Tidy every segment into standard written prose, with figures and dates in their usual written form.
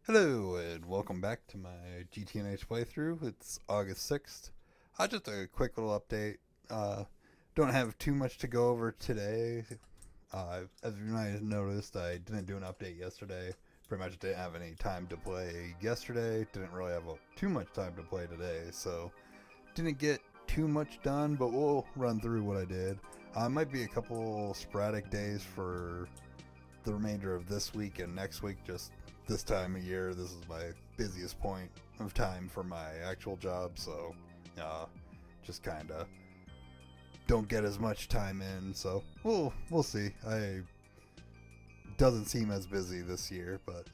Hello and welcome back to my GTNH playthrough. It's August 6th. Just a quick little update. Don't have too much to go over today. As you might have noticed, I didn't do an update yesterday. Pretty much didn't have any time to play yesterday. Didn't really have too much time to play today, so didn't get too much done, but we'll run through what I did. Might be a couple sporadic days for the remainder of this week and next week. Just this time of year, this is my busiest point of time for my actual job, so just kind of don't get as much time in. So we'll see. I doesn't seem as busy this year, but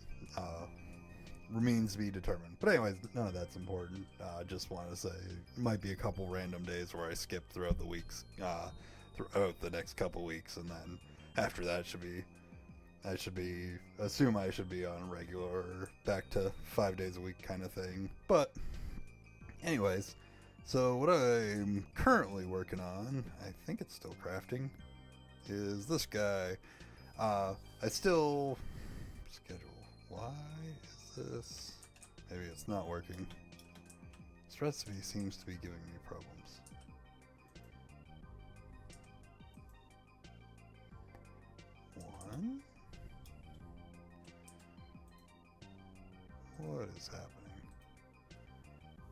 remains to be determined. But anyways, none of that's important. Just want to say it might be a couple random days where I skip throughout the weeks, throughout the next couple weeks, and then after that assume I should be on regular or back to 5 days a week kind of thing. But anyways, so what I'm currently working on, I think it's still crafting, is this guy. I still schedule. Why is this? Maybe it's not working. This recipe seems to be giving me problems. One. What is happening?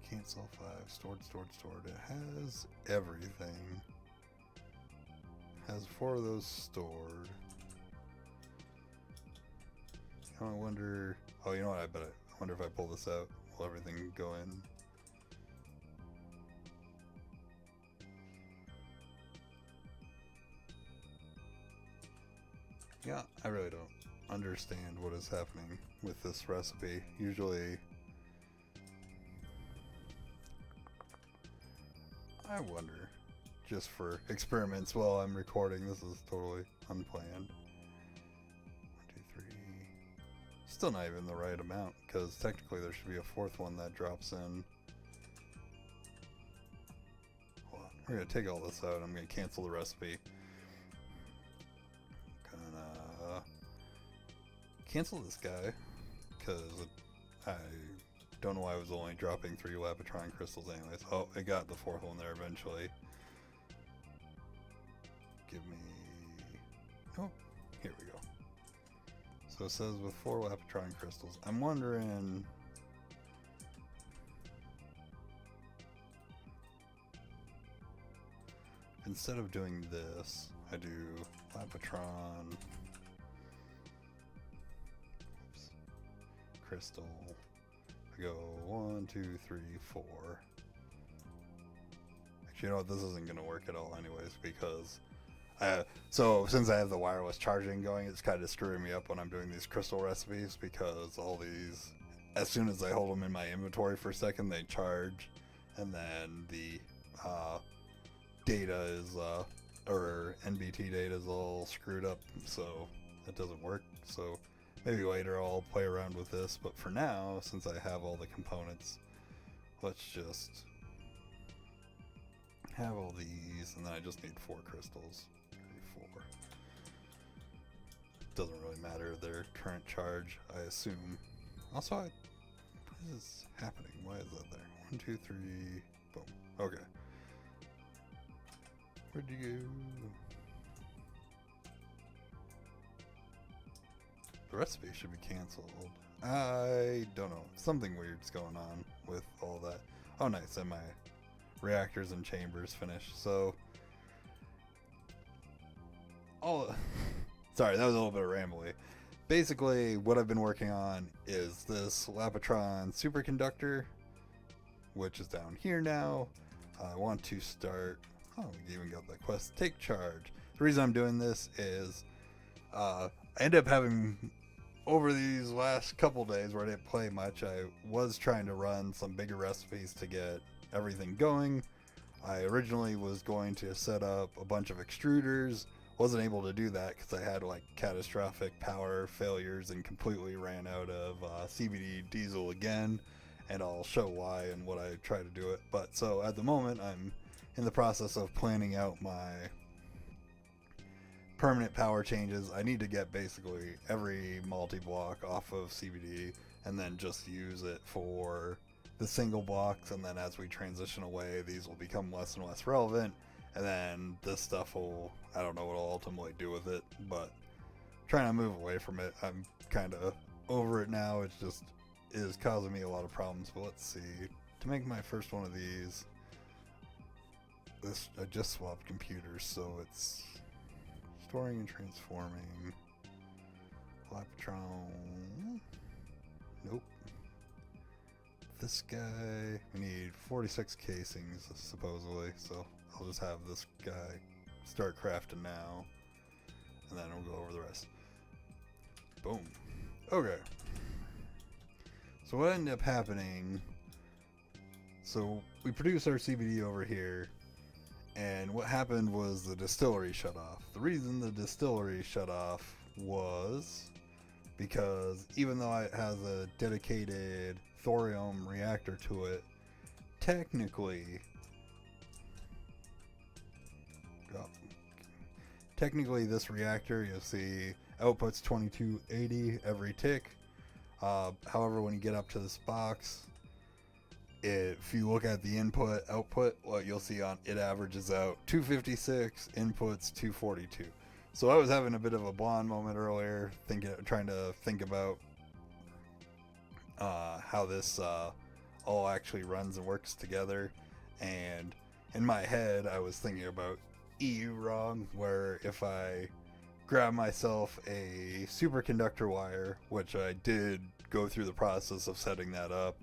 Cancel 5. Stored. It has everything. Has 4 of those stored. I wonder. Oh, you know what? I wonder if I pull this out, will everything go in? Yeah, I really don't understand what is happening with this recipe. Usually, I wonder, just for experiments while I'm recording, this is totally unplanned. 1, 2, 3. Still not even the right amount, because technically there should be a 4th one that drops in. Hold on. We're going to take all this out. I'm going to cancel the recipe. Cancel this guy, because I don't know why I was only dropping 3 Lapotron crystals anyways. Oh, I got the 4th one there eventually. Give me... Oh, here we go. So it says with 4 Lapotron crystals. I'm wondering... Instead of doing this, I do Lapotron... crystal. I go 1, 2, 3, 4. Actually, you know what? This isn't going to work at all anyways, because so since I have the wireless charging going, it's kind of screwing me up when I'm doing these crystal recipes, because all these, as soon as I hold them in my inventory for a second, they charge, and then the data is or NBT data is all screwed up, so it doesn't work. So maybe later I'll play around with this, but for now, since I have all the components, let's just have all these, and then I just need 4 crystals. 3, 4. Doesn't really matter their current charge, I assume. Also, what is happening? Why is that there? 1, 2, 3, boom. Okay. Where'd you go? The recipe should be canceled. I don't know. Something weird's going on with all that. Oh, nice. And my reactors and chambers finished. So, sorry, that was a little bit rambly. Basically, what I've been working on is this Lapotron superconductor, which is down here now. I want to start... Oh, we even got that quest. Take charge. The reason I'm doing this is... I ended up having... Over these last couple days where I didn't play much, I was trying to run some bigger recipes to get everything going. I originally was going to set up a bunch of extruders. Wasn't able to do that because I had like catastrophic power failures and completely ran out of CBD diesel again. And I'll show why and what I try to do it. But so at the moment, I'm in the process of planning out my permanent power changes, I need to get basically every multi-block off of CBD and then just use it for the single blocks, and then as we transition away, these will become less and less relevant, and then this stuff will, I don't know what I'll ultimately do with it, but trying to move away from it. I'm kind of over it now. It just is causing me a lot of problems. But let's see, to make my first one of these, I just swapped computers, so it's storing and transforming. Lapotron. Nope. This guy, we need 46 casings supposedly, so I'll just have this guy start crafting now, and then we'll go over the rest. Boom. Okay. So what ended up happening, so we produced our CBD over here, and what happened was the distillery shut off. The reason the distillery shut off was because even though it has a dedicated thorium reactor to it, technically this reactor, you'll see outputs 2280 every tick. However, when you get up to this box, if you look at the input output, what you'll see on it averages out 256, inputs 242. So I was having a bit of a blonde moment earlier, trying to think about how this all actually runs and works together, and in my head I was thinking about EU wrong, where if I grab myself a superconductor wire, which I did go through the process of setting that up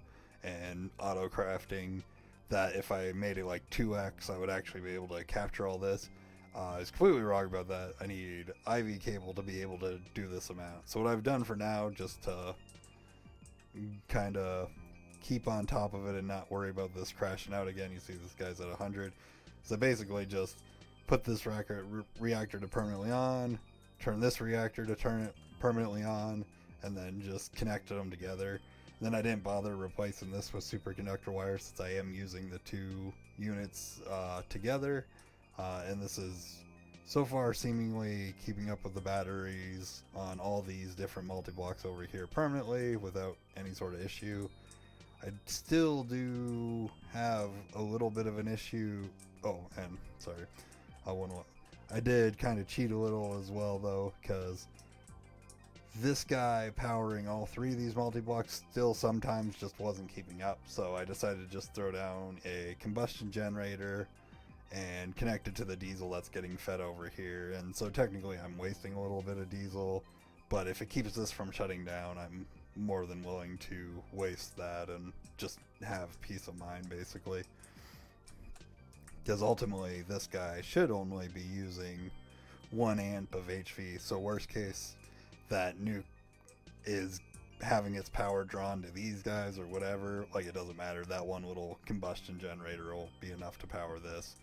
and auto crafting, that if I made it like 2x I would actually be able to capture all this. I was completely wrong about that. I need IV cable to be able to do this amount. So what I've done for now, just to kind of keep on top of it and not worry about this crashing out again, you see this guy's at 100, so basically just put this reactor to permanently on, turn this reactor to turn it permanently on, and then just connected them together. And then I didn't bother replacing this with superconductor wire since I am using the two units together, and this is so far seemingly keeping up with the batteries on all these different multi-blocks over here permanently without any sort of issue. I still do have a little bit of an issue. Oh, and sorry, I did kind of cheat a little as well though, because this guy powering all three of these multi-blocks still sometimes just wasn't keeping up, so I decided to just throw down a combustion generator and connect it to the diesel that's getting fed over here. And so technically I'm wasting a little bit of diesel, but if it keeps this from shutting down, I'm more than willing to waste that and just have peace of mind basically, because ultimately this guy should only be using 1 amp of HV, so worst case that nuke is having its power drawn to these guys or whatever, like it doesn't matter, that one little combustion generator will be enough to power this.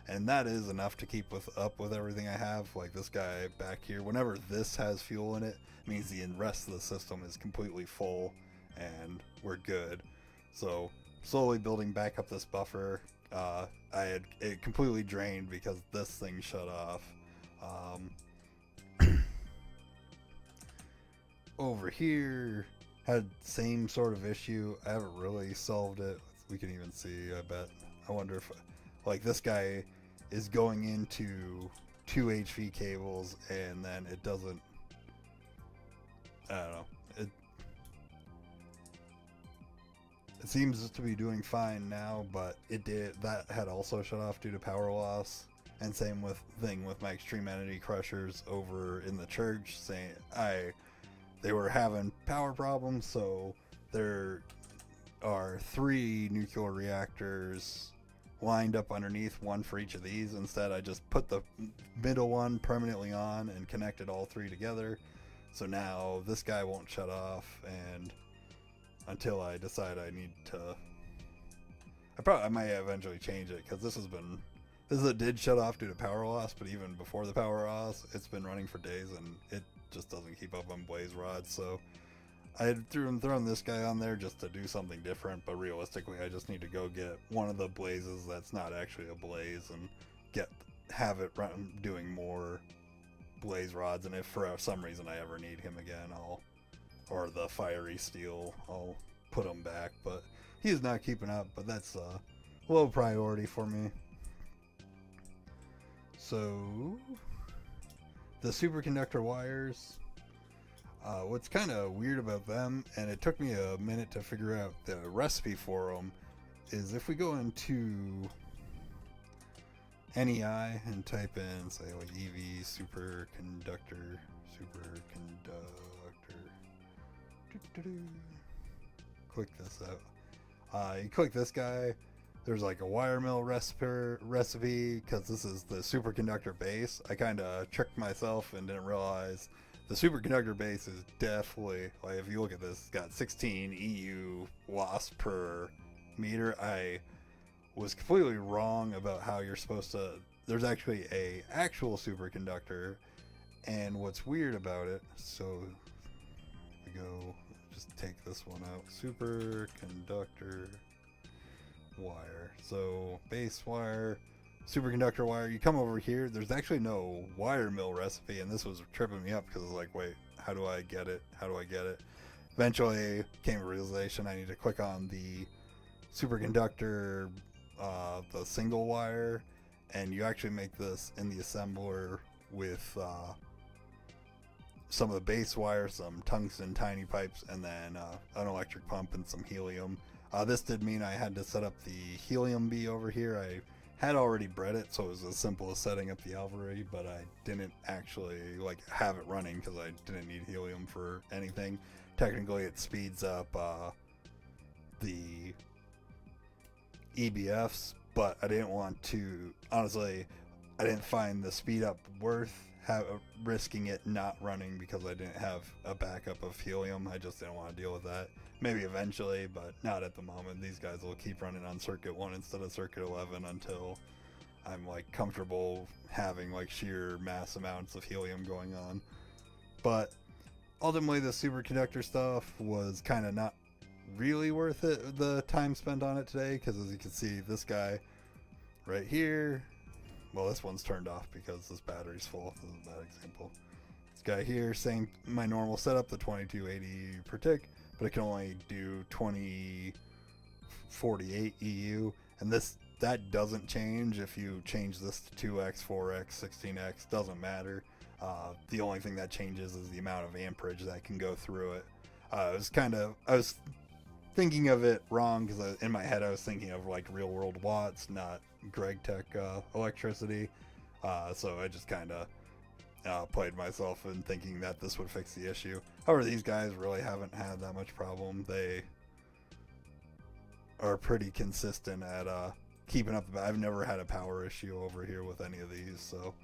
And that is enough to keep up with everything I have. Like this guy back here, whenever this has fuel in it, means the rest of the system is completely full and we're good. So slowly building back up this buffer. I had it completely drained because this thing shut off. Over here had same sort of issue. I haven't really solved it. We can even see, I bet. I wonder if, like, this guy is going into 2 HV cables and then it doesn't, I don't know, it seems to be doing fine now, but that had also shut off due to power loss. And same thing with my extreme energy crushers over in the church, saying they were having power problems, so there are 3 nuclear reactors lined up underneath, one for each of these. Instead, I just put the middle one permanently on and connected all 3 together. So now this guy won't shut off, and until I decide I need to, I might eventually change it, because this did shut off due to power loss, but even before the power loss, it's been running for days and it just doesn't keep up on blaze rods. So I had thrown this guy on there just to do something different, but realistically I just need to go get one of the blazes that's not actually a blaze and have it doing more blaze rods, and if for some reason I ever need him again, or the fiery steel, I'll put him back. But he's not keeping up, but that's a low priority for me. So the superconductor wires, what's kind of weird about them, and it took me a minute to figure out the recipe for them, is if we go into NEI and type in, say, like EV superconductor, click this out. You click this guy, there's like a wire mill recipe, because this is the superconductor base. I kind of tricked myself and didn't realize the superconductor base is definitely, like, if you look at this, it's got 16 EU watts per meter. I was completely wrong about how you're supposed to. There's actually a actual superconductor, and what's weird about it, so we go, just take this one out, superconductor wire. So base wire, superconductor wire, you come over here, there's actually no wire mill recipe, and this was tripping me up because I was like, wait, how do I get it? Eventually came to a realization I need to click on the superconductor, the single wire, and you actually make this in the assembler with some of the base wire, some tungsten tiny pipes, and then an electric pump and some helium. This did mean I had to set up the helium bee over here. I had already bred it, so it was as simple as setting up the alvery, but I didn't actually like have it running because I didn't need helium for anything. Technically, it speeds up the EBFs, but I didn't want to, honestly, I didn't find the speed up worth risking it not running because I didn't have a backup of helium. I just didn't want to deal with that. Maybe eventually, but not at the moment. These guys will keep running on circuit 1 instead of circuit 11 until I'm like comfortable having like sheer mass amounts of helium going on. But ultimately the superconductor stuff was kind of not really worth it, the time spent on it today, because as you can see, this guy right here, well, this one's turned off because this battery's full. This is a bad example. This guy here, same, my normal setup, the 2280 per tick, but it can only do 2048 EU, and that doesn't change if you change this to 2x, 4x, 16x, doesn't matter. The only thing that changes is the amount of amperage that can go through it. I was thinking of it wrong because in my head I was thinking of like real world watts, not Greg Tech electricity. So I just kind of played myself in thinking that this would fix the issue. However, these guys really haven't had that much problem. They are pretty consistent at keeping up. I've never had a power issue over here with any of these. So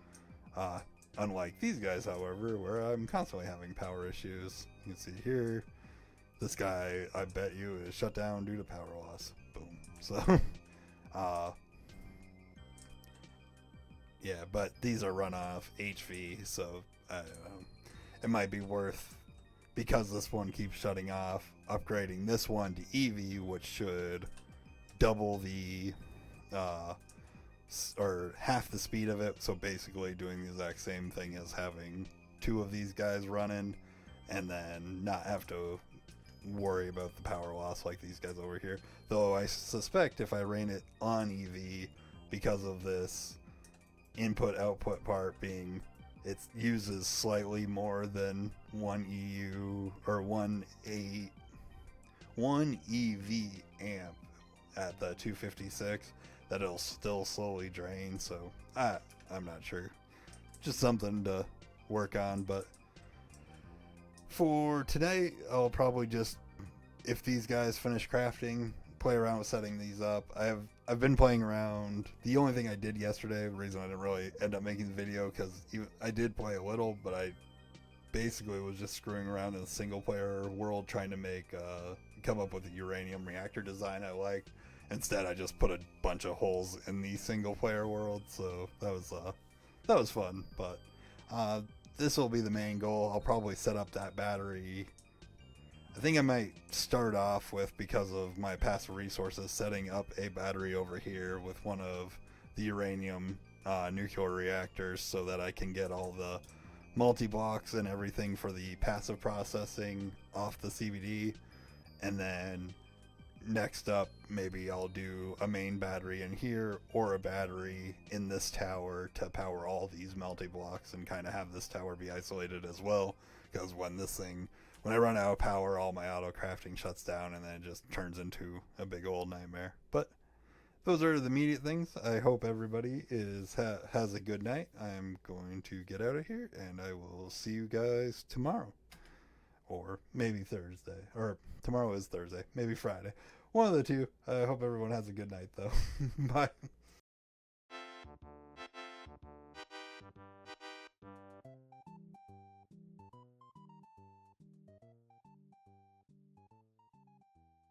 unlike these guys, however, where I'm constantly having power issues. You can see here, this guy, I bet you, is shut down due to power loss. Boom. So, yeah, but these are runoff HV, so it might be worth, because this one keeps shutting off, upgrading this one to EV, which should double the, or half the speed of it. So basically doing the exact same thing as having two of these guys running, and then not have to worry about the power loss like these guys over here. Though I suspect if I ran it on EV, because of this input output part being, it uses slightly more than 1 EU or 1 EV amp at the 256, that it'll still slowly drain. So I'm not sure, just something to work on. But for today, I'll probably just, if these guys finish crafting, play around with setting these up. I've been playing around. The only thing I did yesterday, the reason I didn't really end up making the video, because I did play a little, but I basically was just screwing around in a single player world trying to come up with a uranium reactor design I liked. Instead, I just put a bunch of holes in the single player world, so that was fun. But this will be the main goal. I'll probably set up that battery. I think I might start off with, because of my passive resources, setting up a battery over here with one of the uranium nuclear reactors, so that I can get all the multi-blocks and everything for the passive processing off the CVD, and then next up maybe I'll do a main battery in here or a battery in this tower to power all these multi-blocks and kind of have this tower be isolated as well, because when I run out of power, all my auto crafting shuts down and then it just turns into a big old nightmare. But those are the immediate things. I hope everybody has a good night. I'm going to get out of here, and I will see you guys tomorrow. Or maybe Thursday. Or tomorrow is Thursday. Maybe Friday. One of the two. I hope everyone has a good night, though. Bye.